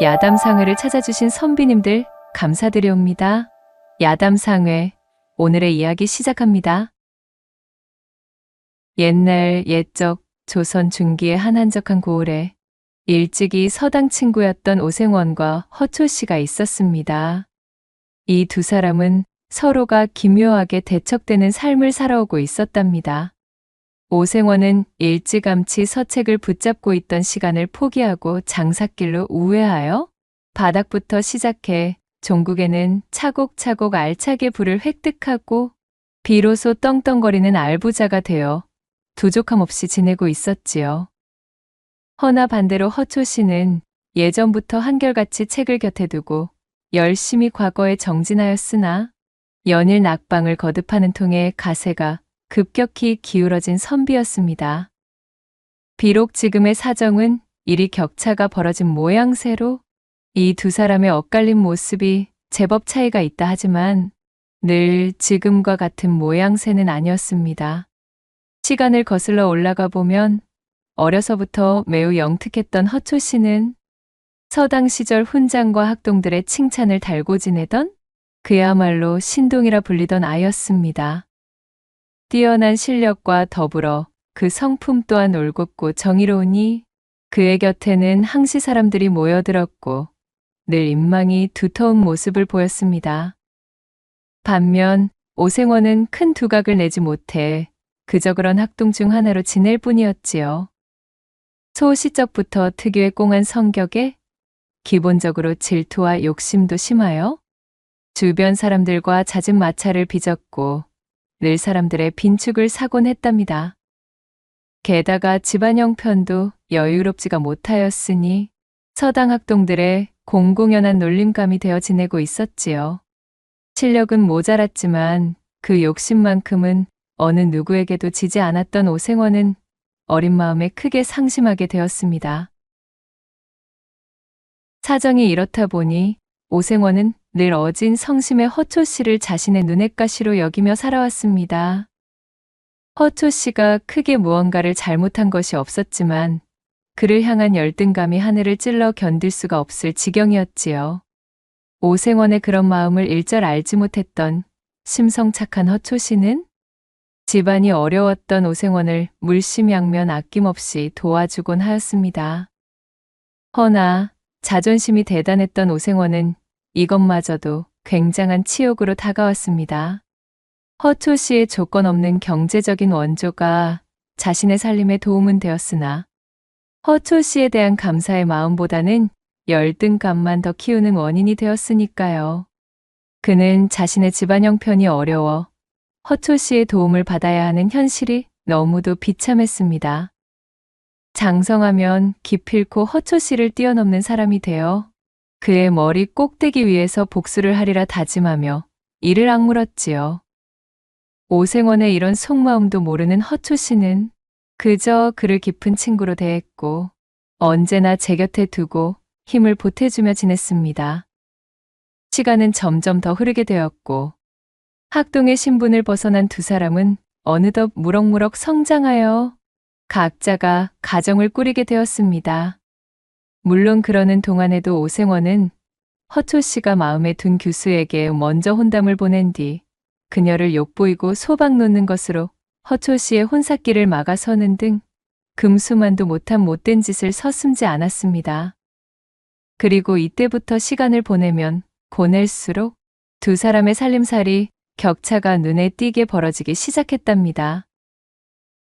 야담상회를 찾아주신 선비님들 감사드려옵니다. 야담상회, 오늘의 이야기 시작합니다. 옛날 옛적 조선 중기의 한 한적한 고을에 일찍이 서당 친구였던 오생원과 허초씨가 있었습니다. 이 두 사람은 서로가 기묘하게 대척되는 삶을 살아오고 있었답니다. 오생원은 일찌감치 서책을 붙잡고 있던 시간을 포기하고 장삿길로 우회하여 바닥부터 시작해 종국에는 차곡차곡 알차게 부를 획득하고 비로소 떵떵거리는 알부자가 되어 부족함 없이 지내고 있었지요. 허나 반대로 허초씨는 예전부터 한결같이 책을 곁에 두고 열심히 과거에 정진하였으나 연일 낙방을 거듭하는 통에 가세가 급격히 기울어진 선비였습니다. 비록 지금의 사정은 이리 격차가 벌어진 모양새로 이 두 사람의 엇갈린 모습이 제법 차이가 있다 하지만 늘 지금과 같은 모양새는 아니었습니다. 시간을 거슬러 올라가 보면 어려서부터 매우 영특했던 허초씨는 서당 시절 훈장과 학동들의 칭찬을 달고 지내던 그야말로 신동이라 불리던 아이였습니다. 뛰어난 실력과 더불어 그 성품 또한 올곧고 정의로우니 그의 곁에는 항시 사람들이 모여들었고 늘 인망이 두터운 모습을 보였습니다. 반면 오생원은 큰 두각을 내지 못해 그저 그런 학동 중 하나로 지낼 뿐이었지요. 소시적부터 특유의 꽁한 성격에 기본적으로 질투와 욕심도 심하여 주변 사람들과 잦은 마찰을 빚었고 늘 사람들의 빈축을 사곤 했답니다. 게다가 집안 형편도 여유롭지가 못하였으니 서당 학동들의 공공연한 놀림감이 되어 지내고 있었지요. 실력은 모자랐지만 그 욕심만큼은 어느 누구에게도 지지 않았던 오생원은 어린 마음에 크게 상심하게 되었습니다. 사정이 이렇다 보니 오생원은 늘 어진 성심의 허초씨를 자신의 눈엣가시로 여기며 살아왔습니다. 허초씨가 크게 무언가를 잘못한 것이 없었지만 그를 향한 열등감이 하늘을 찔러 견딜 수가 없을 지경이었지요. 오생원의 그런 마음을 일절 알지 못했던 심성착한 허초씨는 집안이 어려웠던 오생원을 물심양면 아낌없이 도와주곤 하였습니다. 허나 자존심이 대단했던 오생원은 이것마저도 굉장한 치욕으로 다가왔습니다. 허초씨의 조건 없는 경제적인 원조가 자신의 살림에 도움은 되었으나 허초씨에 대한 감사의 마음보다는 열등감만 더 키우는 원인이 되었으니까요. 그는 자신의 집안 형편이 어려워 허초씨의 도움을 받아야 하는 현실이 너무도 비참했습니다. 장성하면 기필코 허초씨를 뛰어넘는 사람이 되어 그의 머리 꼭대기 위에서 복수를 하리라 다짐하며 이를 악물었지요. 오생원의 이런 속마음도 모르는 허초씨는 그저 그를 깊은 친구로 대했고 언제나 제 곁에 두고 힘을 보태주며 지냈습니다. 시간은 점점 더 흐르게 되었고 학동의 신분을 벗어난 두 사람은 어느덧 무럭무럭 성장하여 각자가 가정을 꾸리게 되었습니다. 물론 그러는 동안에도 오생원은 허초씨가 마음에 둔 교수에게 먼저 혼담을 보낸 뒤 그녀를 욕보이고 소박 놓는 것으로 허초씨의 혼삿길을 막아서는 등 금수만도 못한 못된 짓을 서슴지 않았습니다. 그리고 이때부터 시간을 보내면 보낼수록 두 사람의 살림살이 격차가 눈에 띄게 벌어지기 시작했답니다.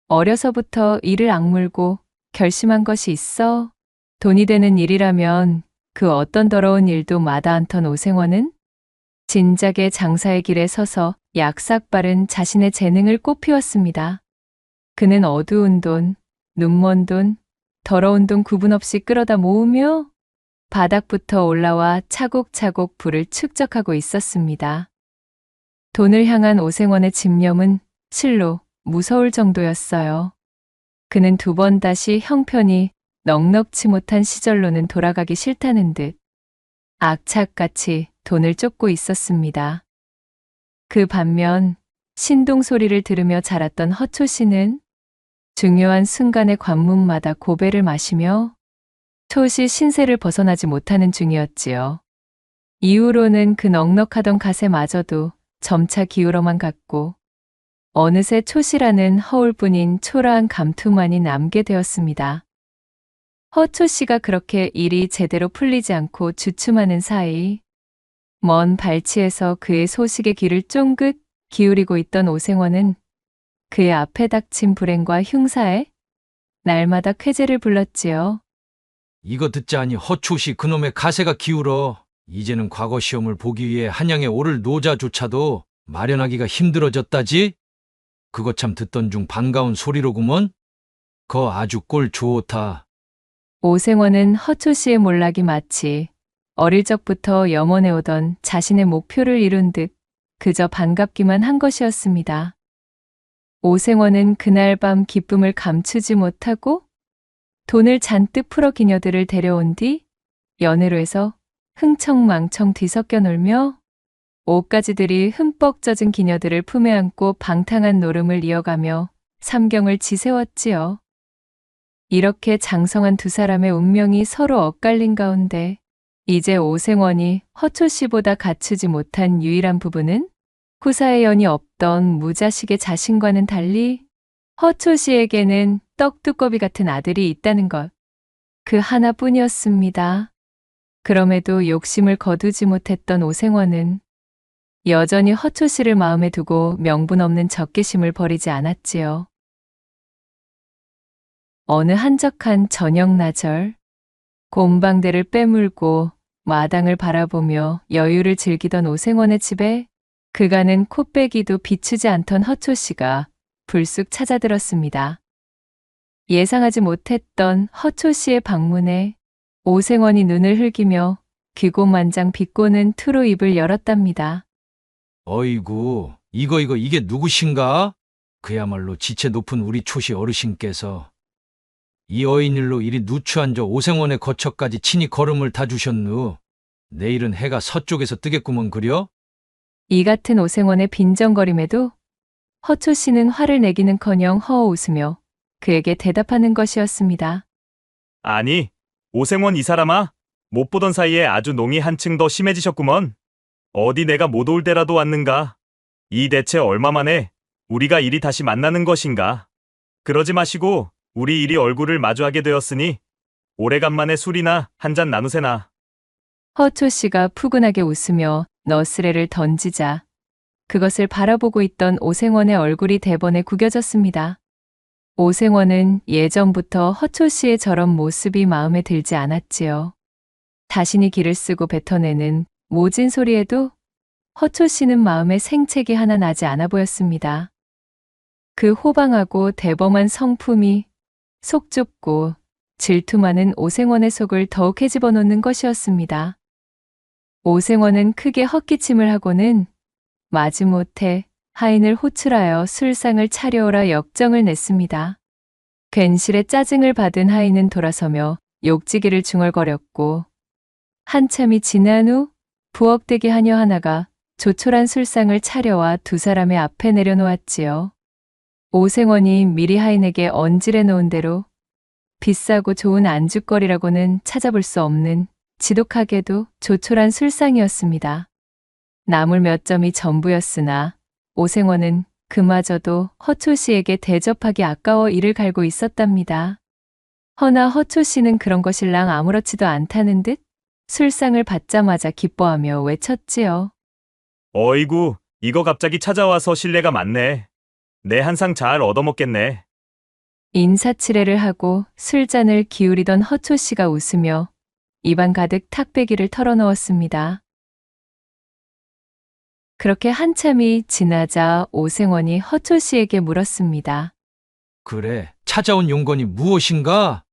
어려서부터 이를 악물고 결심한 것이 있어 돈이 되는 일이라면 그 어떤 더러운 일도 마다 않던 오생원은 진작에 장사의 길에 서서 약삭빠른 자신의 재능을 꽃피웠습니다. 그는 어두운 돈, 눈먼 돈, 더러운 돈 구분 없이 끌어다 모으며 바닥부터 올라와 차곡차곡 부를 축적하고 있었습니다. 돈을 향한 오생원의 집념은 실로 무서울 정도였어요. 그는 두 번 다시 형편이 넉넉지 못한 시절로는 돌아가기 싫다는 듯 악착같이 돈을 쫓고 있었습니다. 그 반면 신동 소리를 들으며 자랐던 허초씨는 중요한 순간의 관문마다 고배를 마시며 톳이 신세를 벗어나지 못하는 중이었지요. 이후로는 그 넉넉하던 갓에마저도 점차 기울어만 갔고 어느새 톳이라는 허울뿐인 초라한 감투만이 남게 되었습니다. 허초 씨가 그렇게 일이 제대로 풀리지 않고 주춤하는 사이 먼 발치에서 그의 소식에 귀를 쫑긋 기울이고 있던 오생원은 그의 앞에 닥친 불행과 흉사에 날마다 쾌재를 불렀지요. 이거 듣자니 허초시 그놈의 가세가 기울어. 이제는 과거 시험을 보기 위해 한양에 오를 노자조차도 마련하기가 힘들어졌다지? 그거 참 듣던 중 반가운 소리로구먼? 거 아주 꼴 좋다. 오생원은 허초 씨의 몰락이 마치 어릴 적부터 염원해오던 자신의 목표를 이룬 듯 그저 반갑기만 한 것이었습니다. 오생원은 그날 밤 기쁨을 감추지 못하고 돈을 잔뜩 풀어 기녀들을 데려온 뒤 연회로에서 흥청망청 뒤섞여 놀며 옷가지들이 흠뻑 젖은 기녀들을 품에 안고 방탕한 노름을 이어가며 삼경을 지새웠지요. 이렇게 장성한 두 사람의 운명이 서로 엇갈린 가운데 이제 오생원이 허초 씨보다 갖추지 못한 유일한 부분은 후사의 연이 없던 무자식의 자신과는 달리 허초 씨에게는 떡두꺼비 같은 아들이 있다는 것. 그 하나뿐이었습니다. 그럼에도 욕심을 거두지 못했던 오생원은 여전히 허초 씨를 마음에 두고 명분 없는 적개심을 버리지 않았지요. 어느 한적한 저녁 나절, 곰방대를 빼물고 마당을 바라보며 여유를 즐기던 오생원의 집에 그간은 코빼기도 비추지 않던 허초 씨가 불쑥 찾아들었습니다. 예상하지 못했던 허초 씨의 방문에 오생원이 눈을 흘기며 귀고만장 비꼬는 투로 입을 열었답니다. 어이구, 이게 누구신가? 그야말로 지체 높은 우리 초시 어르신께서 이 어인일로 이리 누추한 저 오생원의 거처까지 친히 걸음을 다 주셨누. 내일은 해가 서쪽에서 뜨겠구먼 그려? 이 같은 오생원의 빈정거림에도 허초 씨는 화를 내기는커녕 허어 웃으며 그에게 대답하는 것이었습니다. 아니, 오생원 이 사람아, 못 보던 사이에 아주 농이 한층 더 심해지셨구먼. 어디 내가 못 올 때라도 왔는가? 이 대체 얼마 만에 우리가 이리 다시 만나는 것인가? 그러지 마시고 우리 이리 얼굴을 마주하게 되었으니 오래간만에 술이나 한잔 나누세나. 허초 씨가 푸근하게 웃으며 너스레를 던지자 그것을 바라보고 있던 오생원의 얼굴이 대번에 구겨졌습니다. 오생원은 예전부터 허초 씨의 저런 모습이 마음에 들지 않았지요. 자신이 기를 쓰고 뱉어내는 모진 소리에도 허초 씨는 마음에 생채기 하나 나지 않아 보였습니다. 그 호방하고 대범한 성품이 속 좁고 질투 많은 오생원의 속을 더욱 헤집어 놓는 것이었습니다. 오생원은 크게 헛기침을 하고는 마지못해 하인을 호출하여 술상을 차려오라 역정을 냈습니다. 괜시레 짜증을 받은 하인은 돌아서며 욕지기를 중얼거렸고 한참이 지난 후 부엌대기 하녀 하나가 조촐한 술상을 차려와 두 사람의 앞에 내려놓았지요. 오생원이 미리 하인에게 언질해 놓은 대로 비싸고 좋은 안주거리라고는 찾아볼 수 없는 지독하게도 조촐한 술상이었습니다. 나물 몇 점이 전부였으나 오생원은 그마저도 허초 씨에게 대접하기 아까워 이를 갈고 있었답니다. 허나 허초 씨는 그런 것일랑 아무렇지도 않다는 듯 술상을 받자마자 기뻐하며 외쳤지요. 어이구, 이거 갑자기 찾아와서 신뢰가 많네. 내 한 상 잘 얻어먹겠네. 인사치레를 하고 술잔을 기울이던 허초 씨가 웃으며 입안 가득 탁배기를 털어넣었습니다. 그렇게 한참이 지나자 오생원이 허초 씨에게 물었습니다. 그래, 찾아온 용건이 무엇인가?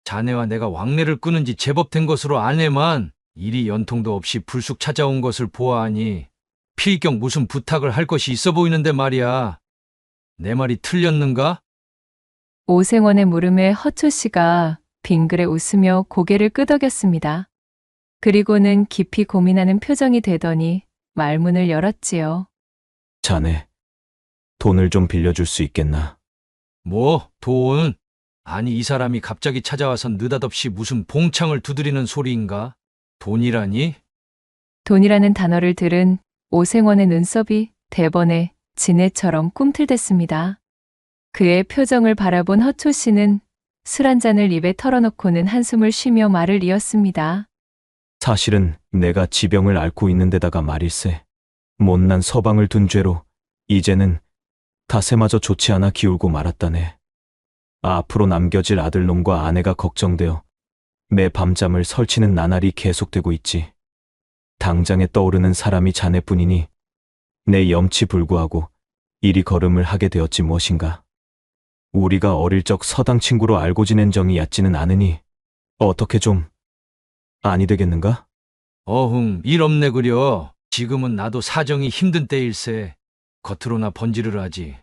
자네와 내가 왕래를 끊은 지 제법 된 것으로 아네만 이리 연통도 없이 불쑥 찾아온 것을 보아하니 필경 무슨 부탁을 할 것이 있어 보이는데 말이야. 내 말이 틀렸는가? 오생원의 물음에 허초 씨가 빙그레 웃으며 고개를 끄덕였습니다. 그리고는 깊이 고민하는 표정이 되더니 말문을 열었지요. 자네, 돈을 좀 빌려줄 수 있겠나? 뭐, 돈? 아니, 이 사람이 갑자기 찾아와서 느닷없이 무슨 봉창을 두드리는 소리인가? 돈이라니? 돈이라는 단어를 들은 오생원의 눈썹이 대번에 지네처럼 꿈틀댔습니다. 그의 표정을 바라본 허초 씨는 술 한 잔을 입에 털어놓고는 한숨을 쉬며 말을 이었습니다. 사실은 내가 지병을 앓고 있는 데다가 말일세. 못난 서방을 둔 죄로 이제는 다세마저 좋지 않아 기울고 말았다네. 앞으로 남겨질 아들놈과 아내가 걱정되어 매 밤잠을 설치는 나날이 계속되고 있지. 당장에 떠오르는 사람이 자네뿐이니 내 염치 불구하고 이리 걸음을 하게 되었지 무엇인가. 우리가 어릴 적 서당 친구로 알고 지낸 정이 얕지는 않으니 어떻게 좀 아니 되겠는가? 어흥, 일 없네 그려. 지금은 나도 사정이 힘든 때일세. 겉으로나 번지르르 하지.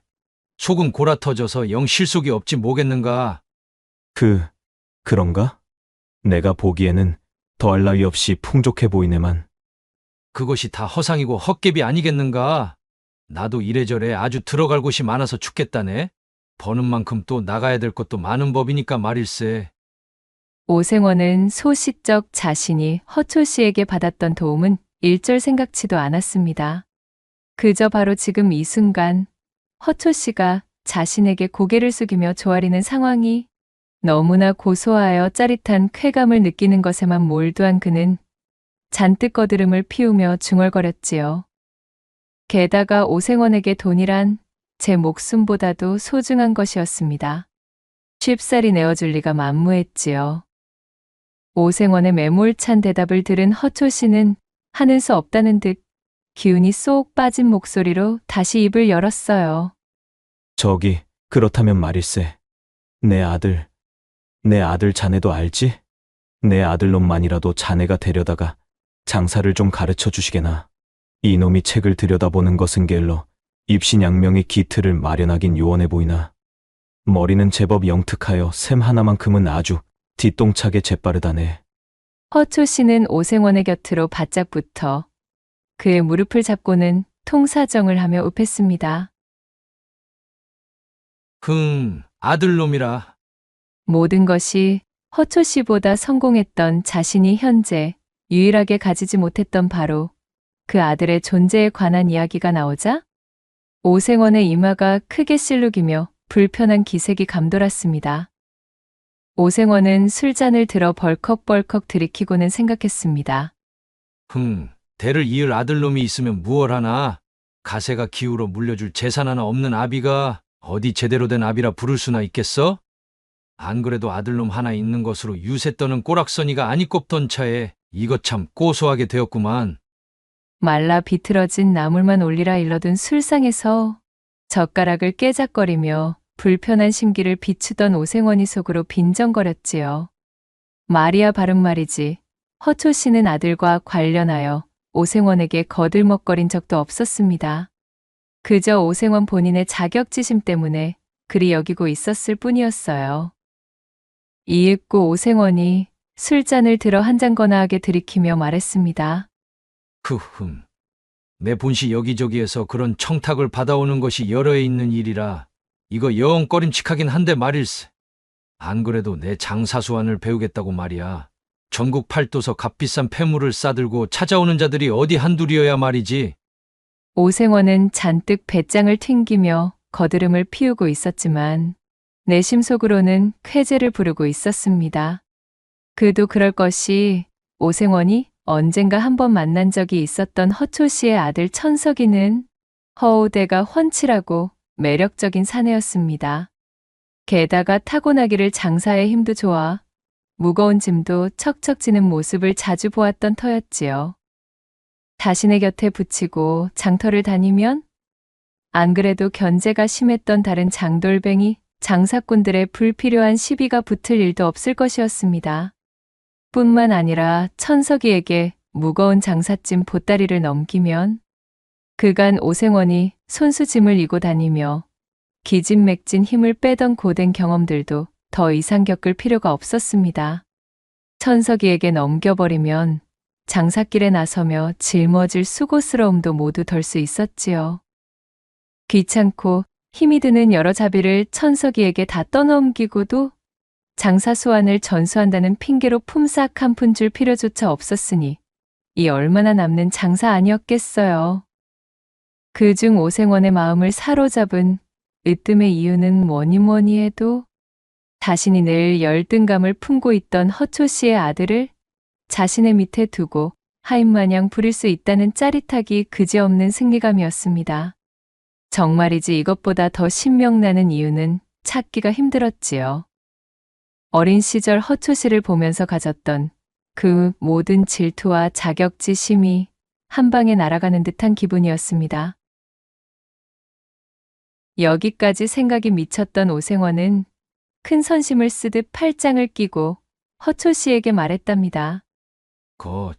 속은 골아 터져서 영 실속이 없지 뭐겠는가. 그런가? 내가 보기에는 더할 나위 없이 풍족해 보이네만. 그것이 다 허상이고 헛개비 아니겠는가. 나도 이래저래 아주 들어갈 곳이 많아서 죽겠다네. 버는 만큼 또 나가야 될 것도 많은 법이니까 말일세. 오생원은 소식적 자신이 허초 씨에게 받았던 도움은 일절 생각지도 않았습니다. 그저 바로 지금 이 순간 허초 씨가 자신에게 고개를 숙이며 조아리는 상황이 너무나 고소하여 짜릿한 쾌감을 느끼는 것에만 몰두한 그는 잔뜩 거드름을 피우며 중얼거렸지요. 게다가 오생원에게 돈이란 제 목숨보다도 소중한 것이었습니다. 쉽사리 내어줄 리가 만무했지요. 오생원의 매몰찬 대답을 들은 허초 씨는 하는 수 없다는 듯 기운이 쏙 빠진 목소리로 다시 입을 열었어요. 저기, 그렇다면 말일세. 내 아들 자네도 알지? 내 아들놈만이라도 자네가 데려다가 장사를 좀 가르쳐 주시게나. 이놈이 책을 들여다보는 것은 게을러 입신양명의 기틀을 마련하긴 요원해 보이나. 머리는 제법 영특하여 샘 하나만큼은 아주 뒤똥차게 재빠르다네. 허초 씨는 오생원의 곁으로 바짝 붙어 그의 무릎을 잡고는 통사정을 하며 읍했습니다. 아들놈이라. 모든 것이 허초 씨보다 성공했던 자신이 현재 유일하게 가지지 못했던 바로 그 아들의 존재에 관한 이야기가 나오자 오생원의 이마가 크게 실룩이며 불편한 기색이 감돌았습니다. 오생원은 술잔을 들어 벌컥벌컥 들이키고는 생각했습니다. 대를 이을 아들놈이 있으면 무얼 하나. 가세가 기우로 물려줄 재산 하나 없는 아비가 어디 제대로 된 아비라 부를 수나 있겠어? 안 그래도 아들놈 하나 있는 것으로 유세 떠는 꼬락서니가 아니 꼽던 차에 이것 참 고소하게 되었구만. 말라 비틀어진 나물만 올리라 일러둔 술상에서 젓가락을 깨작거리며 불편한 심기를 비추던 오생원이 속으로 빈정거렸지요. 말이야 바른 말이지. 허초 씨는 아들과 관련하여 오생원에게 거들먹거린 적도 없었습니다. 그저 오생원 본인의 자격지심 때문에 그리 여기고 있었을 뿐이었어요. 이윽고 오생원이 술잔을 들어 한 잔 거나하게 들이키며 말했습니다. 내 본시 여기저기에서 그런 청탁을 받아오는 것이 여러 해 있는 일이라 이거 영 꺼림칙하긴 한데 말일세. 안 그래도 내 장사수완을 배우겠다고 말이야. 전국 팔도서 값비싼 폐물을 싸들고 찾아오는 자들이 어디 한둘이어야 말이지. 오생원은 잔뜩 배짱을 튕기며 거드름을 피우고 있었지만 내심 속으로는 쾌재를 부르고 있었습니다. 그도 그럴 것이 오생원이 언젠가 한번 만난 적이 있었던 허초 씨의 아들 천석이는 허우대가 훤칠하고 매력적인 사내였습니다. 게다가 타고나기를 장사의 힘도 좋아 무거운 짐도 척척 지는 모습을 자주 보았던 터였지요. 자신의 곁에 붙이고 장터를 다니면 안 그래도 견제가 심했던 다른 장돌뱅이 장사꾼들의 불필요한 시비가 붙을 일도 없을 것이었습니다. 뿐만 아니라 천석이에게 무거운 장삿짐 보따리를 넘기면 그간 오생원이 손수짐을 이고 다니며 기진맥진 힘을 빼던 고된 경험들도 더 이상 겪을 필요가 없었습니다. 천석이에게 넘겨버리면 장사길에 나서며 짊어질 수고스러움도 모두 덜 수 있었지요. 귀찮고 힘이 드는 여러 자비를 천석이에게 다 떠넘기고도 장사 수완을 전수한다는 핑계로 품삯 한 푼 줄 필요조차 없었으니 이 얼마나 남는 장사 아니었겠어요. 그중 오생원의 마음을 사로잡은 으뜸의 이유는 뭐니 해도 자신이 늘 열등감을 품고 있던 허초 씨의 아들을 자신의 밑에 두고 하인마냥 부릴 수 있다는 짜릿하기 그지없는 승리감이었습니다. 정말이지 이것보다 더 신명나는 이유는 찾기가 힘들었지요. 어린 시절 허초 씨를 보면서 가졌던 그 모든 질투와 자격지심이 한 방에 날아가는 듯한 기분이었습니다. 여기까지 생각이 미쳤던 오생원은 큰 선심을 쓰듯 팔짱을 끼고 허초 씨에게 말했답니다.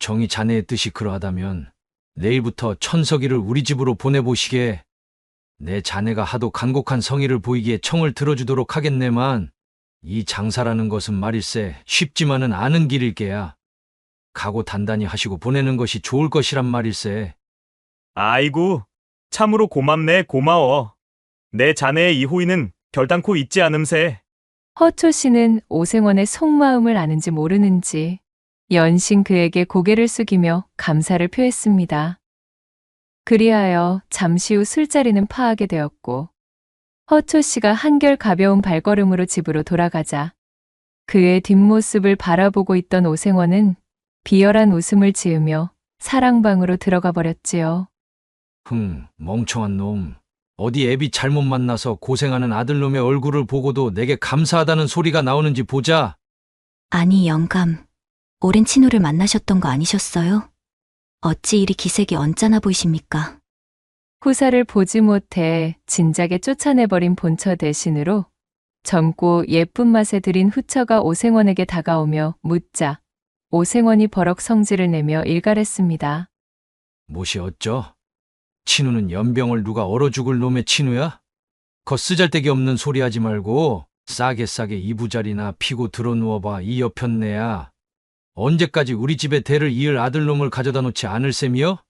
정이 자네의 뜻이 그러하다면 내일부터 천석이를 우리 집으로 보내보시게. 내 자네가 하도 간곡한 성의를 보이기에 청을 들어주도록 하겠네만 이 장사라는 것은 말일세 쉽지만은 않은 길일게야. 각오 단단히 하시고 보내는 것이 좋을 것이란 말일세. 아이고, 참으로 고맙네, 고마워. 내 자네의 이 호의는 결단코 잊지 않음세. 허초 씨는 오생원의 속마음을 아는지 모르는지 연신 그에게 고개를 숙이며 감사를 표했습니다. 그리하여 잠시 후 술자리는 파하게 되었고 허초 씨가 한결 가벼운 발걸음으로 집으로 돌아가자 그의 뒷모습을 바라보고 있던 오생원은 비열한 웃음을 지으며 사랑방으로 들어가 버렸지요. 멍청한 놈. 어디 애비 잘못 만나서 고생하는 아들놈의 얼굴을 보고도 내게 감사하다는 소리가 나오는지 보자. 아니, 영감. 오랜 친구를 만나셨던 거 아니셨어요? 어찌 이리 기색이 언짢아 보이십니까? 후사를 보지 못해 진작에 쫓아내버린 본처 대신으로 젊고 예쁜 맛에 들인 후처가 오생원에게 다가오며 묻자 오생원이 버럭 성질을 내며 일갈했습니다. 못이 어쩌? 친우는 연병을 누가 얼어 죽을 놈의 친우야? 쓰잘데기 없는 소리 하지 말고 싸게 이부자리나 피고 들어누워봐. 이 여편네야. 언제까지 우리 집에 대를 이을 아들놈을 가져다 놓지 않을 셈이여?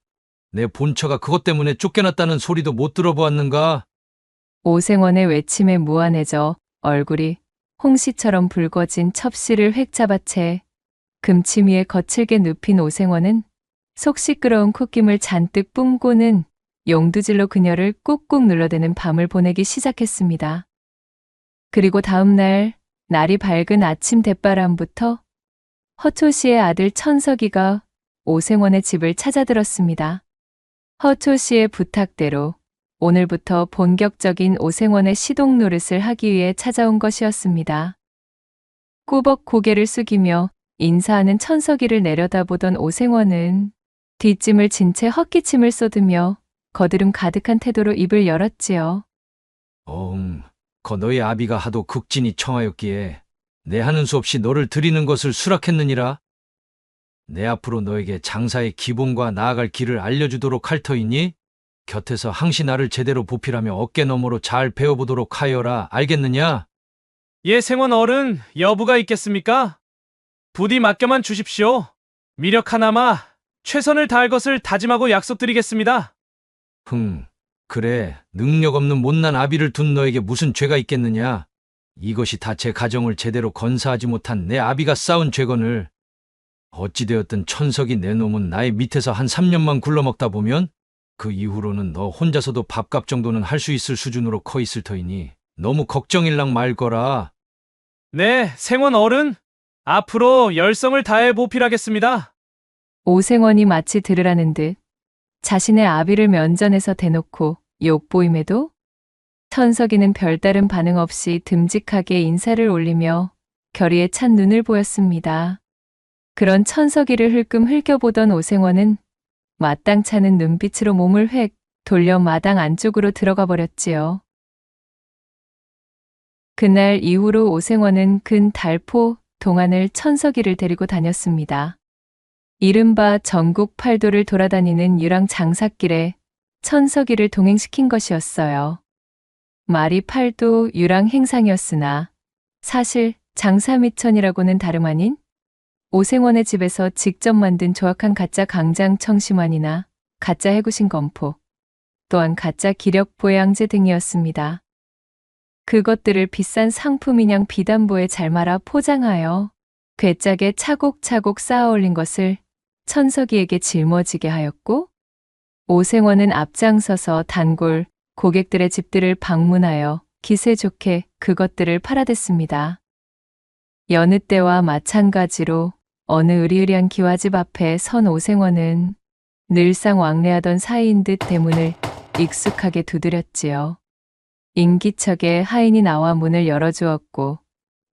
내 본처가 그것 때문에 쫓겨났다는 소리도 못 들어보았는가? 오생원의 외침에 무안해져 얼굴이 홍시처럼 붉어진 첩씨를 획 잡아 채 금치미에 거칠게 눕힌 오생원은 속 시끄러운 콧김을 잔뜩 뿜고는 용두질로 그녀를 꾹꾹 눌러대는 밤을 보내기 시작했습니다. 그리고 다음 날 날이 밝은 아침 대바람부터 허초 씨의 아들 천석이가 오생원의 집을 찾아들었습니다. 허초 씨의 부탁대로 오늘부터 본격적인 오생원의 시동 노릇을 하기 위해 찾아온 것이었습니다. 꾸벅 고개를 숙이며 인사하는 천석이를 내려다보던 오생원은 뒷짐을 진 채 헛기침을 쏟으며 거드름 가득한 태도로 입을 열었지요. 너희 아비가 하도 극진히 청하였기에 내 하는 수 없이 너를 드리는 것을 수락했느니라. 내 앞으로 너에게 장사의 기본과 나아갈 길을 알려주도록 할 터이니 곁에서 항시 나를 제대로 보필하며 어깨 너머로 잘 배워보도록 하여라. 알겠느냐? 예, 생원 어른, 여부가 있겠습니까? 부디 맡겨만 주십시오. 미력 하나마 최선을 다할 것을 다짐하고 약속드리겠습니다. 그래. 능력 없는 못난 아비를 둔 너에게 무슨 죄가 있겠느냐? 이것이 다 제 가정을 제대로 건사하지 못한 내 아비가 쌓은 죄건을 어찌되었든 천석이 내 놈은 나의 밑에서 한 3년만 굴러먹다 보면 그 이후로는 너 혼자서도 밥값 정도는 할 수 있을 수준으로 커 있을 터이니 너무 걱정일랑 말거라. 네, 생원 어른, 앞으로 열성을 다해 보필하겠습니다. 오생원이 마치 들으라는 듯 자신의 아비를 면전에서 대놓고 욕보임에도 천석이는 별다른 반응 없이 듬직하게 인사를 올리며 결의에 찬 눈을 보였습니다. 그런 천석이를 흘끔 흘겨보던 오생원은 마땅찮은 눈빛으로 몸을 획 돌려 마당 안쪽으로 들어가 버렸지요. 그날 이후로 오생원은 근 달포 동안을 천석이를 데리고 다녔습니다. 이른바 전국 팔도를 돌아다니는 유랑 장사길에 천석이를 동행시킨 것이었어요. 말이 팔도 유랑 행상이었으나 사실 장사미천이라고는 다름 아닌 오생원의 집에서 직접 만든 조악한 가짜 강장 청심환이나 가짜 해구신 검포, 또한 가짜 기력 보양제 등이었습니다. 그것들을 비싼 상품인양 비단보에 잘 말아 포장하여 괴짝에 차곡차곡 쌓아 올린 것을 천석이에게 짊어지게 하였고, 오생원은 앞장서서 단골, 고객들의 집들을 방문하여 기세 좋게 그것들을 팔아댔습니다. 여느 때와 마찬가지로 어느 으리으리한 기와집 앞에 선 오생원은 늘상 왕래하던 사이인 듯 대문을 익숙하게 두드렸지요. 인기척에 하인이 나와 문을 열어주었고,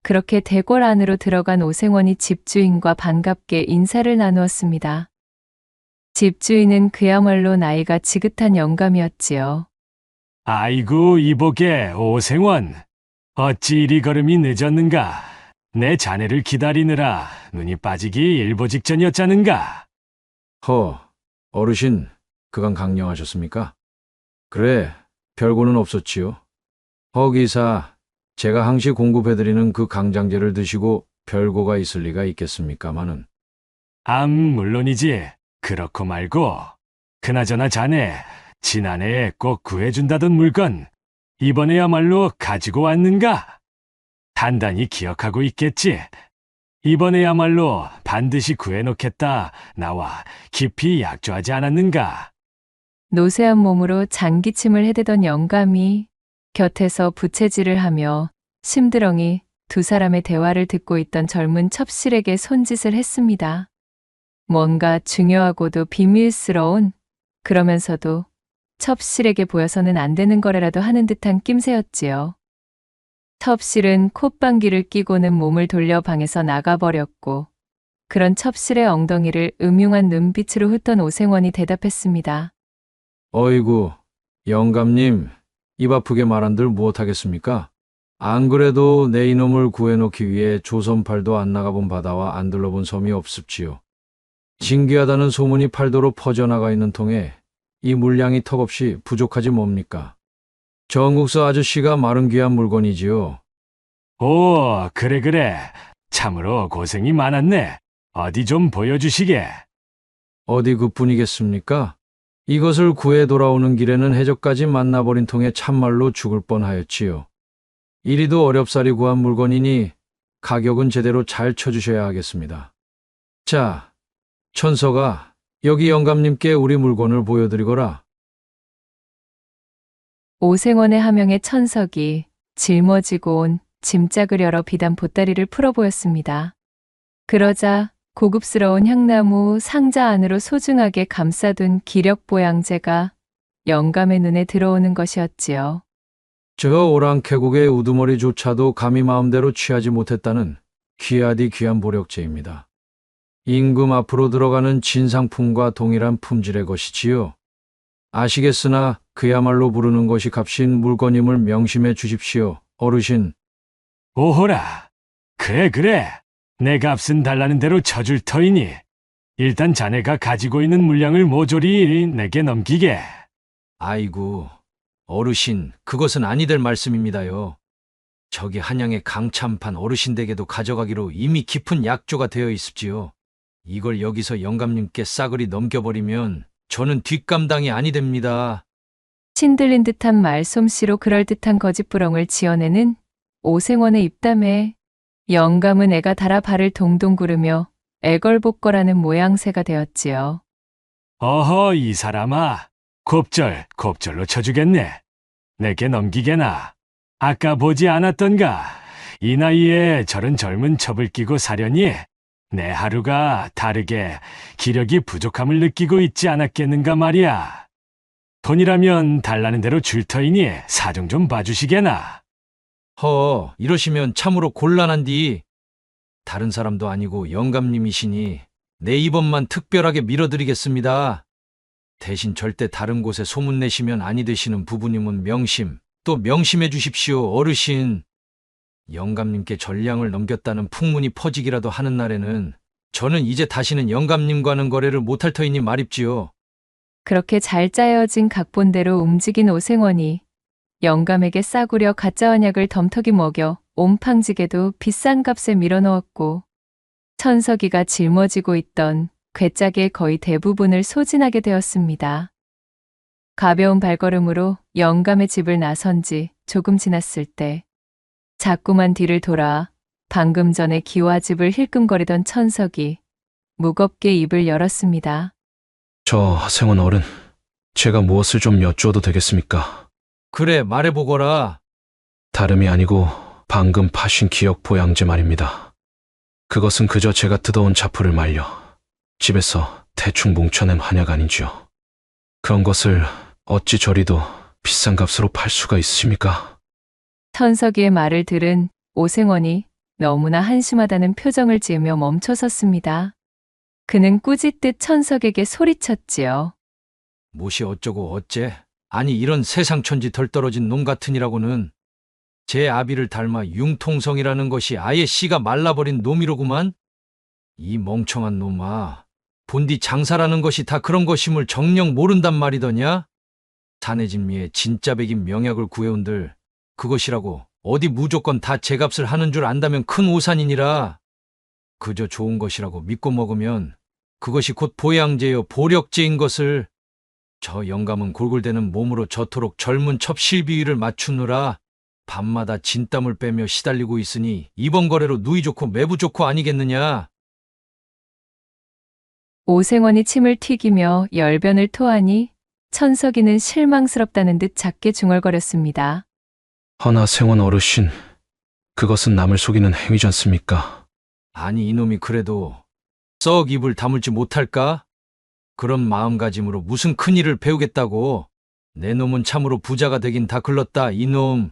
그렇게 대궐 안으로 들어간 오생원이 집주인과 반갑게 인사를 나누었습니다. 집주인은 그야말로 나이가 지긋한 영감이었지요. 아이고 이보게 오생원, 어찌 이리 걸음이 늦었는가? 내 자네를 기다리느라 눈이 빠지기 일보 직전이었자는가? 어르신, 그간 강령하셨습니까? 그래, 별고는 없었지요. 기사, 제가 항시 공급해드리는 그 강장제를 드시고 별고가 있을 리가 있겠습니까마는. 물론이지. 그렇고 말고. 그나저나 자네, 지난해에 꼭 구해준다던 물건, 이번에야말로 가지고 왔는가? 단단히 기억하고 있겠지. 이번에야말로 반드시 구해놓겠다. 나와 깊이 약조하지 않았는가? 노쇠한 몸으로 장기침을 해대던 영감이 곁에서 부채질을 하며 심드렁이 두 사람의 대화를 듣고 있던 젊은 첩실에게 손짓을 했습니다. 뭔가 중요하고도 비밀스러운, 그러면서도 첩실에게 보여서는 안 되는 거래라도 하는 듯한 낌새였지요. 첩실은 콧방귀를 끼고는 몸을 돌려 방에서 나가버렸고, 그런 첩실의 엉덩이를 음흉한 눈빛으로 훑던 오생원이 대답했습니다. 어이구, 영감님, 입 아프게 말한들 무엇하겠습니까? 안 그래도 내 이놈을 구해놓기 위해 조선팔도 안 나가본 바다와 안 들러본 섬이 없습지요. 진귀하다는 소문이 팔도로 퍼져나가 있는 통에 이 물량이 턱없이 부족하지 뭡니까? 전국서 아저씨가 마른 귀한 물건이지요. 오, 그래. 참으로 고생이 많았네. 어디 좀 보여주시게. 어디 그뿐이겠습니까? 이것을 구해 돌아오는 길에는 해적까지 만나버린 통에 참말로 죽을 뻔하였지요. 이리도 어렵사리 구한 물건이니 가격은 제대로 잘 쳐주셔야 하겠습니다. 자, 천서가 여기 영감님께 우리 물건을 보여드리거라. 오생원의 하명에 천석이 짊어지고 온 짐짝을 열어 비단 보따리를 풀어 보였습니다. 그러자 고급스러운 향나무 상자 안으로 소중하게 감싸둔 기력보양제가 영감의 눈에 들어오는 것이었지요. 저 오랑캐국의 우두머리조차도 감히 마음대로 취하지 못했다는 귀하디 귀한 보력제입니다. 임금 앞으로 들어가는 진상품과 동일한 품질의 것이지요. 아시겠으나 그야말로 부르는 것이 값인 물건임을 명심해 주십시오, 어르신. 오호라. 그래. 내 값은 달라는 대로 쳐줄 터이니 일단 자네가 가지고 있는 물량을 모조리 내게 넘기게. 아이고, 어르신, 그것은 아니 될 말씀입니다요. 저기 한양의 강참판 어르신 댁에도 가져가기로 이미 깊은 약조가 되어 있습지요. 이걸 여기서 영감님께 싸그리 넘겨버리면 저는 뒷감당이 아니 됩니다. 신들린 듯한 말솜씨로 그럴듯한 거짓부렁을 지어내는 오생원의 입담에 영감은 애가 달아 발을 동동 구르며 애걸복걸하는 모양새가 되었지요. 어허, 이 사람아. 곱절로 쳐주겠네. 내게 넘기게나. 아까 보지 않았던가. 이 나이에 저런 젊은 첩을 끼고 사려니 내 하루가 다르게 기력이 부족함을 느끼고 있지 않았겠는가 말이야. 돈이라면 달라는 대로 줄 터이니 사정 좀 봐주시게나. 이러시면 참으로 곤란한디. 다른 사람도 아니고 영감님이시니 내 이번만 특별하게 밀어드리겠습니다. 대신 절대 다른 곳에 소문내시면 아니 되시는 부부님은 또 명심해 주십시오, 어르신. 영감님께 전량을 넘겼다는 풍문이 퍼지기라도 하는 날에는 저는 이제 다시는 영감님과는 거래를 못할 터이니 말입지요. 그렇게 잘 짜여진 각본대로 움직인 오생원이 영감에게 싸구려 가짜 언약을 덤터기 먹여 옴팡지게도 비싼 값에 밀어넣었고, 천석이가 짊어지고 있던 괴짝의 거의 대부분을 소진하게 되었습니다. 가벼운 발걸음으로 영감의 집을 나선 지 조금 지났을 때 자꾸만 뒤를 돌아 방금 전에 기와집을 힐끔거리던 천석이 무겁게 입을 열었습니다. 저 하생원 어른, 제가 무엇을 좀 여쭈어도 되겠습니까? 그래, 말해보거라. 다름이 아니고 방금 파신 기억 보양제 말입니다. 그것은 그저 제가 뜯어온 자포를 말려 집에서 대충 뭉쳐낸 한약 아닌지요. 그런 것을 어찌 저리도 비싼 값으로 팔 수가 있으십니까? 천석이의 말을 들은 오생원이 너무나 한심하다는 표정을 지으며 멈춰섰습니다. 그는 꾸짖듯 천석에게 소리쳤지요. 무엇이 어쩌고 어째? 아니, 이런 세상천지 덜떨어진 놈 같으니라고는 제 아비를 닮아 융통성이라는 것이 아예 씨가 말라버린 놈이로구만. 이 멍청한 놈아, 본디 장사라는 것이 다 그런 것임을 정녕 모른단 말이더냐? 자네 집미에 진짜 백인 명약을 구해온들 그것이라고 어디 무조건 다 제값을 하는 줄 안다면 큰 오산이니라. 그저 좋은 것이라고 믿고 먹으면 그것이 곧 보양제요 보력제인 것을. 저 영감은 골골대는 몸으로 저토록 젊은 첩실비위를 맞추느라 밤마다 진땀을 빼며 시달리고 있으니 이번 거래로 누이 좋고 매부 좋고 아니겠느냐. 오생원이 침을 튀기며 열변을 토하니 천석이는 실망스럽다는 듯 작게 중얼거렸습니다. 허나 생원 어르신, 그것은 남을 속이는 행위지 않습니까? 아니, 이놈이 그래도 썩 입을 다물지 못할까? 그런 마음가짐으로 무슨 큰일을 배우겠다고. 내 놈은 참으로 부자가 되긴 다 글렀다, 이놈.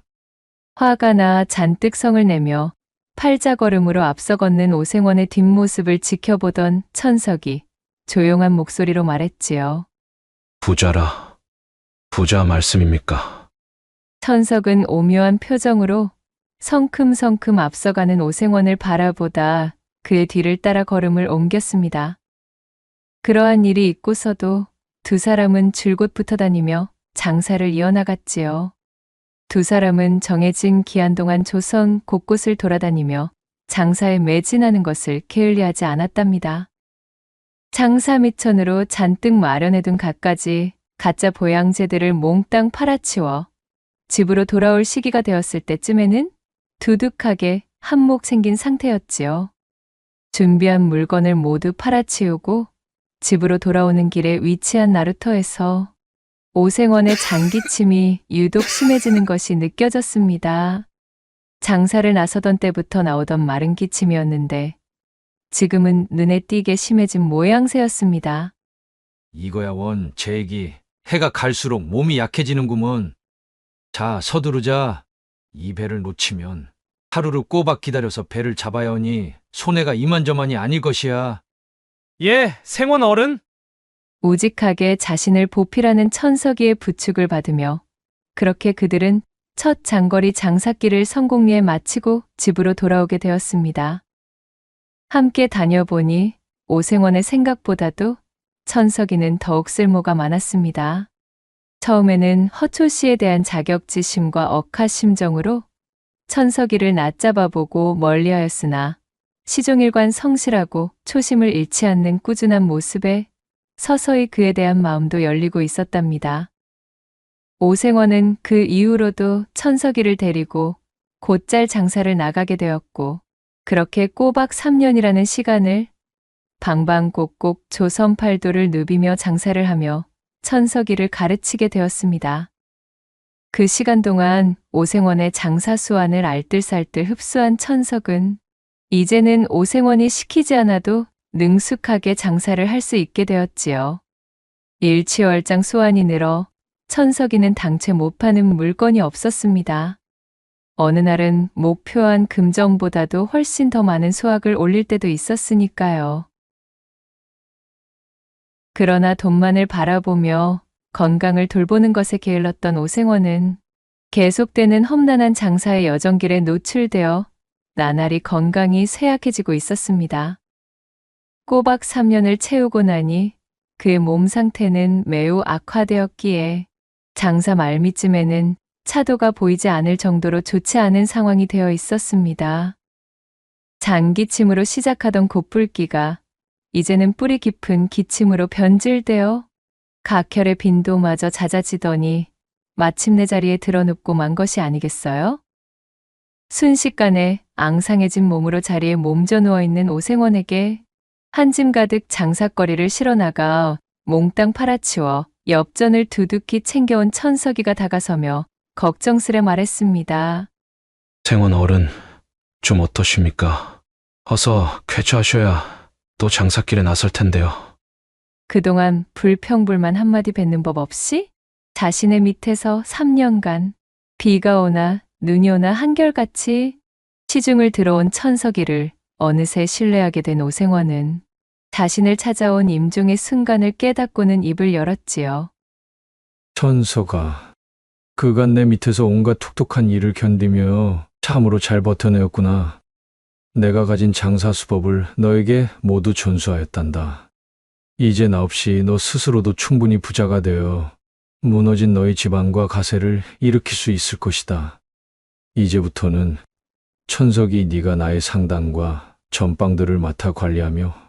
화가 나 잔뜩 성을 내며 팔자걸음으로 앞서 걷는 오생원의 뒷모습을 지켜보던 천석이 조용한 목소리로 말했지요. 부자라. 부자 말씀입니까? 천석은 오묘한 표정으로 성큼성큼 앞서가는 오생원을 바라보다 그의 뒤를 따라 걸음을 옮겼습니다. 그러한 일이 있고서도 두 사람은 줄곧 붙어 다니며 장사를 이어나갔지요. 두 사람은 정해진 기한 동안 조선 곳곳을 돌아다니며 장사에 매진하는 것을 게을리하지 않았답니다. 장사 미천으로 잔뜩 마련해둔 갖가지 가짜 보양제들을 몽땅 팔아치워 집으로 돌아올 시기가 되었을 때쯤에는 두둑하게 한몫 생긴 상태였지요. 준비한 물건을 모두 팔아치우고 집으로 돌아오는 길에 위치한 나루터에서 오생원의 장기침이 유독 심해지는 것이 느껴졌습니다. 장사를 나서던 때부터 나오던 마른 기침이었는데 지금은 눈에 띄게 심해진 모양새였습니다. 이거야 원, 제 얘기. 해가 갈수록 몸이 약해지는구먼. 자, 서두르자. 이 배를 놓치면 하루를 꼬박 기다려서 배를 잡아야 하니 손해가 이만저만이 아닐 것이야. 예, 생원 어른. 우직하게 자신을 보필하는 천석이의 부축을 받으며 그렇게 그들은 첫 장거리 장사길을 성공리에 마치고 집으로 돌아오게 되었습니다. 함께 다녀보니 오생원의 생각보다도 천석이는 더욱 쓸모가 많았습니다. 처음에는 허초 씨에 대한 자격지심과 억하심정으로 천석이를 낮잡아보고 멀리하였으나 시종일관 성실하고 초심을 잃지 않는 꾸준한 모습에 서서히 그에 대한 마음도 열리고 있었답니다. 오생원은 그 이후로도 천석이를 데리고 곧잘 장사를 나가게 되었고 그렇게 꼬박 3년이라는 시간을 방방곡곡 조선팔도를 누비며 장사를 하며 천석이를 가르치게 되었습니다. 그 시간 동안 오생원의 장사 수완을 알뜰살뜰 흡수한 천석은 이제는 오생원이 시키지 않아도 능숙하게 장사를 할 수 있게 되었지요. 일취월장 수완이 늘어 천석이는 당최 못 파는 물건이 없었습니다. 어느 날은 목표한 금정보다도 훨씬 더 많은 수확을 올릴 때도 있었으니까요. 그러나 돈만을 바라보며 건강을 돌보는 것에 게을렀던 오생원은 계속되는 험난한 장사의 여정길에 노출되어 나날이 건강이 쇠약해지고 있었습니다. 꼬박 3년을 채우고 나니 그의 몸 상태는 매우 악화되었기에 장사 말미쯤에는 차도가 보이지 않을 정도로 좋지 않은 상황이 되어 있었습니다. 장기침으로 시작하던 곧불기가 이제는 뿌리 깊은 기침으로 변질되어 각혈의 빈도마저 잦아지더니 마침내 자리에 드러눕고 만 것이 아니겠어요? 순식간에 앙상해진 몸으로 자리에 몸져 누워있는 오생원에게 한 짐 가득 장사거리를 실어나가 몽땅 팔아치워 엽전을 두둑히 챙겨온 천석이가 다가서며 걱정스레 말했습니다. 생원 어른, 좀 어떠십니까? 어서 쾌차하셔야 또 장사길에 나설 텐데요. 그동안 불평불만 한마디 뱉는 법 없이 자신의 밑에서 3년간 비가 오나 눈이 오나 한결같이 시중을 들어온 천석이를 어느새 신뢰하게 된 오생원은 자신을 찾아온 임종의 순간을 깨닫고는 입을 열었지요. 천서가, 그간 내 밑에서 온갖 툭툭한 일을 견디며 참으로 잘 버텨내었구나. 내가 가진 장사 수법을 너에게 모두 전수하였단다. 이제 나 없이 너 스스로도 충분히 부자가 되어 무너진 너의 집안과 가세를 일으킬 수 있을 것이다. 이제부터는 천석이 네가 나의 상단과 전방들을 맡아 관리하며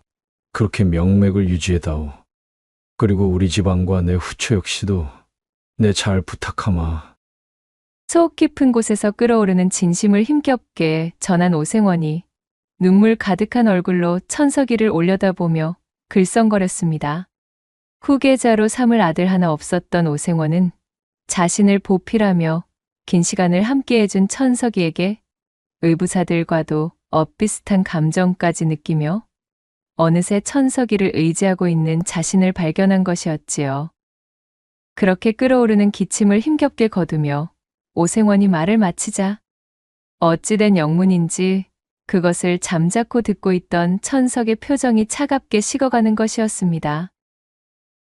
그렇게 명맥을 유지해다오. 그리고 우리 집안과 내 후처 역시도 내 잘 부탁하마. 속 깊은 곳에서 끓어오르는 진심을 힘겹게 전한 오생원이 눈물 가득한 얼굴로 천석이를 올려다보며 글썽거렸습니다. 후계자로 삼을 아들 하나 없었던 오생원은 자신을 보필하며 긴 시간을 함께해준 천석이에게 의부사들과도 엇비슷한 감정까지 느끼며 어느새 천석이를 의지하고 있는 자신을 발견한 것이었지요. 그렇게 끓어오르는 기침을 힘겹게 거두며 오생원이 말을 마치자 어찌된 영문인지 그것을 잠자코 듣고 있던 천석의 표정이 차갑게 식어가는 것이었습니다.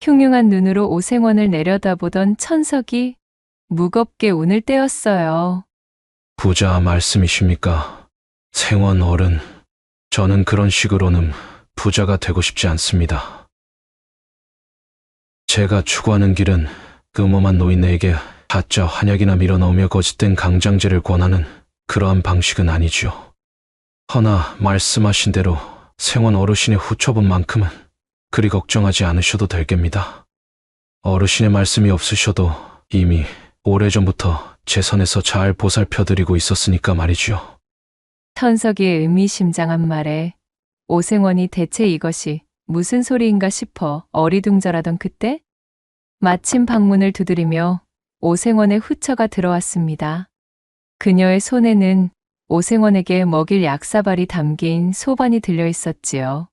흉흉한 눈으로 오생원을 내려다보던 천석이 무겁게 운을 떼었어요. 부자 말씀이십니까? 생원 어른, 저는 그런 식으로는 부자가 되고 싶지 않습니다. 제가 추구하는 길은 음험한 노인네에게 가짜 환약이나 밀어넣으며 거짓된 강장제를 권하는 그러한 방식은 아니죠. 허나 말씀하신 대로 생원 어르신의 후처분 만큼은 그리 걱정하지 않으셔도 될geb니다. 어르신의 말씀이 없으셔도 이미 오래전부터 제 선에서 잘 보살펴드리고 있었으니까 말이죠. 천석이의 의미심장한 말에 오생원이 대체 이것이 무슨 소리인가 싶어 어리둥절하던 그때 마침 방문을 두드리며 오생원의 후처가 들어왔습니다. 그녀의 손에는 오생원에게 먹일 약사발이 담긴 소반이 들려 있었지요.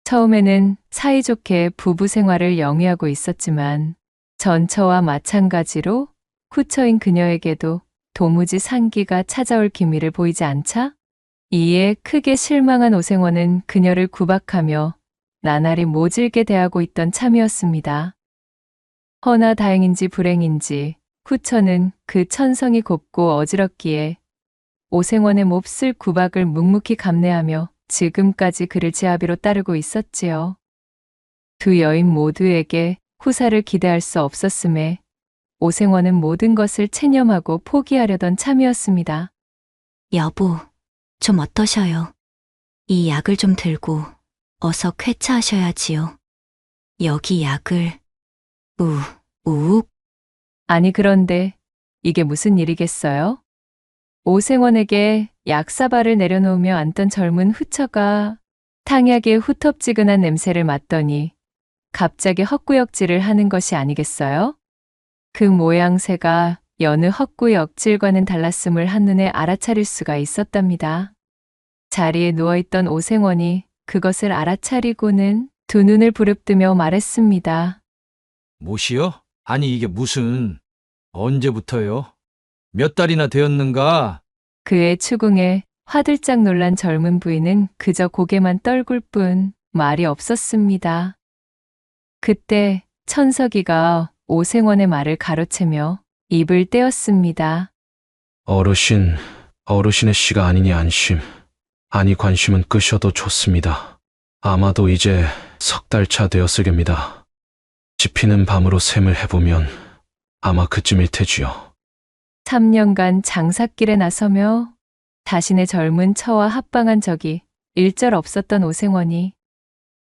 처음에는 사이좋게 부부 생활을 영위하고 있었지만 전처와 마찬가지로 후처인 그녀에게도 도무지 상기가 찾아올 기미를 보이지 않자 이에 크게 실망한 오생원은 그녀를 구박하며 나날이 모질게 대하고 있던 참이었습니다. 허나 다행인지 불행인지 후처는 그 천성이 곱고 어지럽기에 오생원의 몹쓸 구박을 묵묵히 감내하며 지금까지 그를 제아비로 따르고 있었지요. 두 여인 모두에게 후사를 기대할 수 없었음에 오생원은 모든 것을 체념하고 포기하려던 참이었습니다. 여보, 좀 어떠셔요? 이 약을 좀 들고 어서 쾌차하셔야지요. 여기 약을 우욱. 아니 그런데 이게 무슨 일이겠어요? 오생원에게 약사발을 내려놓으며 앉던 젊은 후처가 탕약의 후텁지근한 냄새를 맡더니 갑자기 헛구역질을 하는 것이 아니겠어요? 그 모양새가 여느 헛구역질과는 달랐음을 한눈에 알아차릴 수가 있었답니다. 자리에 누워있던 오생원이 그것을 알아차리고는 두 눈을 부릅뜨며 말했습니다. 뭐시여? 아니 이게 무슨... 언제부터요? 몇 달이나 되었는가? 그의 추궁에 화들짝 놀란 젊은 부인은 그저 고개만 떨굴 뿐 말이 없었습니다. 그때 천석이가 오생원의 말을 가로채며 입을 떼었습니다. 어르신의 씨가 아니니 안심, 아니 관심은 끄셔도 좋습니다. 아마도 이제 석 달 차 되었을geb니다. 지피는 밤으로 셈을 해보면 아마 그쯤일 테지요. 3년간 장삿길에 나서며 자신의 젊은 처와 합방한 적이 일절 없었던 오생원이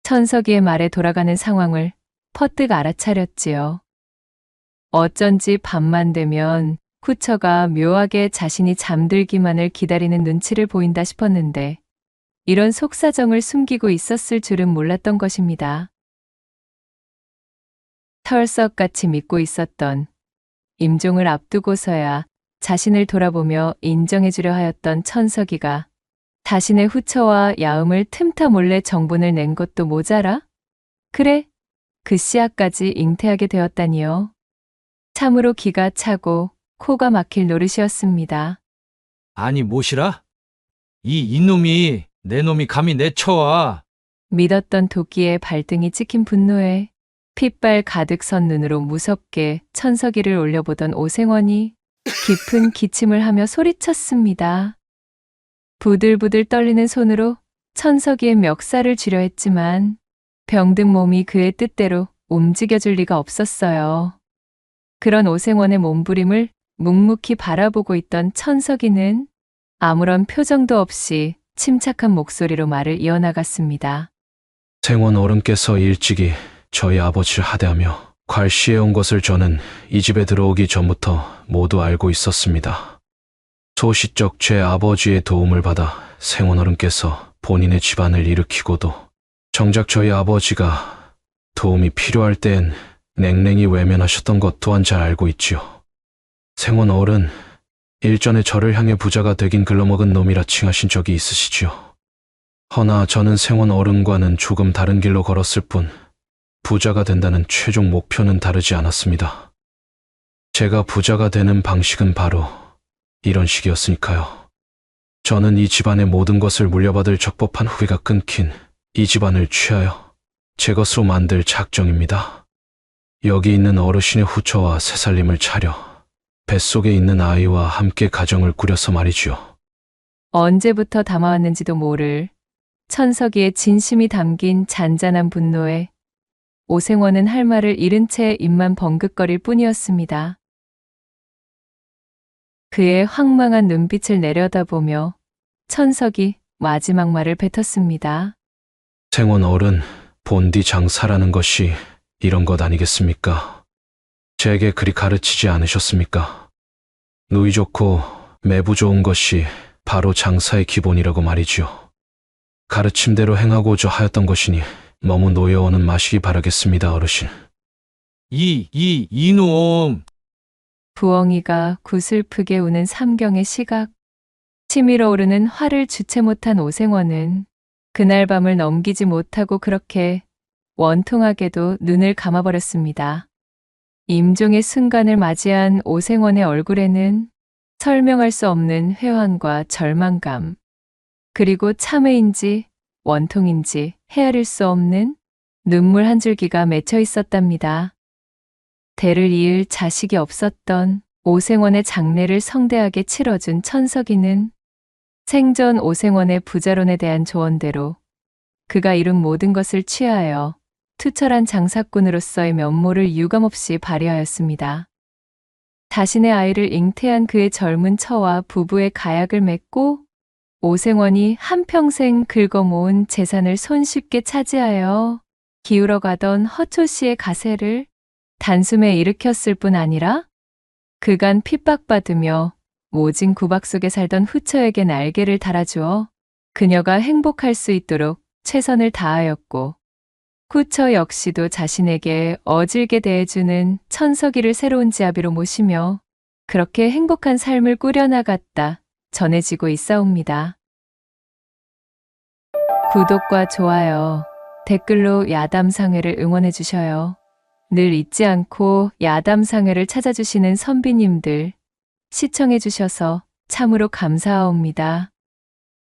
천석이의 말에 돌아가는 상황을 퍼뜩 알아차렸지요. 어쩐지 밤만 되면 후처가 묘하게 자신이 잠들기만을 기다리는 눈치를 보인다 싶었는데 이런 속사정을 숨기고 있었을 줄은 몰랐던 것입니다. 털썩같이 믿고 있었던 임종을 앞두고서야 자신을 돌아보며 인정해주려 하였던 천석이가 자신의 후처와 야음을 틈타 몰래 정본을 낸 것도 모자라? 그래, 그 씨앗까지 잉태하게 되었다니요. 참으로 기가 차고 코가 막힐 노릇이었습니다. 아니 뭐시라? 이 이놈이 내 놈이 감히 내쳐와. 믿었던 도끼에 발등이 찍힌 분노에 핏발 가득 선 눈으로 무섭게 천석이를 올려보던 오생원이 깊은 기침을 하며 소리쳤습니다. 부들부들 떨리는 손으로 천석이의 멱살을 쥐려 했지만 병든 몸이 그의 뜻대로 움직여줄 리가 없었어요. 그런 오생원의 몸부림을 묵묵히 바라보고 있던 천석이는 아무런 표정도 없이 침착한 목소리로 말을 이어나갔습니다. 생원 어른께서 일찍이 저희 아버지를 하대하며 괄시해온 것을 저는 이 집에 들어오기 전부터 모두 알고 있었습니다. 소시적 제 아버지의 도움을 받아 생원 어른께서 본인의 집안을 일으키고도 정작 저희 아버지가 도움이 필요할 땐 냉랭히 외면하셨던 것 또한 잘 알고 있지요. 생원 어른, 일전에 저를 향해 부자가 되긴 글러먹은 놈이라 칭하신 적이 있으시지요. 허나 저는 생원 어른과는 조금 다른 길로 걸었을 뿐 부자가 된다는 최종 목표는 다르지 않았습니다. 제가 부자가 되는 방식은 바로 이런 식이었으니까요. 저는 이 집안의 모든 것을 물려받을 적법한 후배가 끊긴 이 집안을 취하여 제 것으로 만들 작정입니다. 여기 있는 어르신의 후처와 새살림을 차려 뱃속에 있는 아이와 함께 가정을 꾸려서 말이죠. 언제부터 담아왔는지도 모를 천석이의 진심이 담긴 잔잔한 분노에 오생원은 할 말을 잃은 채 입만 벙긋거릴 뿐이었습니다. 그의 황망한 눈빛을 내려다보며 천석이 마지막 말을 뱉었습니다. 생원 어른, 본디 장사라는 것이 이런 것 아니겠습니까? 제게 그리 가르치지 않으셨습니까? 누이 좋고 매부 좋은 것이 바로 장사의 기본이라고 말이지요. 가르침대로 행하고자 하였던 것이니 너무 노여워는 마시기 바라겠습니다, 어르신. 이놈! 부엉이가 구슬프게 우는 삼경의 시각, 치밀어 오르는 화를 주체 못한 오생원은 그날 밤을 넘기지 못하고 그렇게 원통하게도 눈을 감아버렸습니다. 임종의 순간을 맞이한 오생원의 얼굴에는 설명할 수 없는 회환과 절망감, 그리고 참회인지 원통인지 헤아릴 수 없는 눈물 한 줄기가 맺혀 있었답니다. 대를 이을 자식이 없었던 오생원의 장례를 성대하게 치러준 천석이는 생전 오생원의 부자론에 대한 조언대로 그가 이룬 모든 것을 취하여 투철한 장사꾼으로서의 면모를 유감없이 발휘하였습니다. 자신의 아이를 잉태한 그의 젊은 처와 부부의 가약을 맺고 오생원이 한평생 긁어모은 재산을 손쉽게 차지하여 기울어가던 허초 씨의 가세를 단숨에 일으켰을 뿐 아니라 그간 핍박받으며 모진 구박 속에 살던 후처에게 날개를 달아주어 그녀가 행복할 수 있도록 최선을 다하였고 후처 역시도 자신에게 어질게 대해주는 천석이를 새로운 지아비로 모시며 그렇게 행복한 삶을 꾸려나갔다 전해지고 있사옵니다. 구독과 좋아요, 댓글로 야담상회를 응원해 주셔요. 늘 잊지 않고 야담상회를 찾아주시는 선비님들 시청해 주셔서 참으로 감사하옵니다.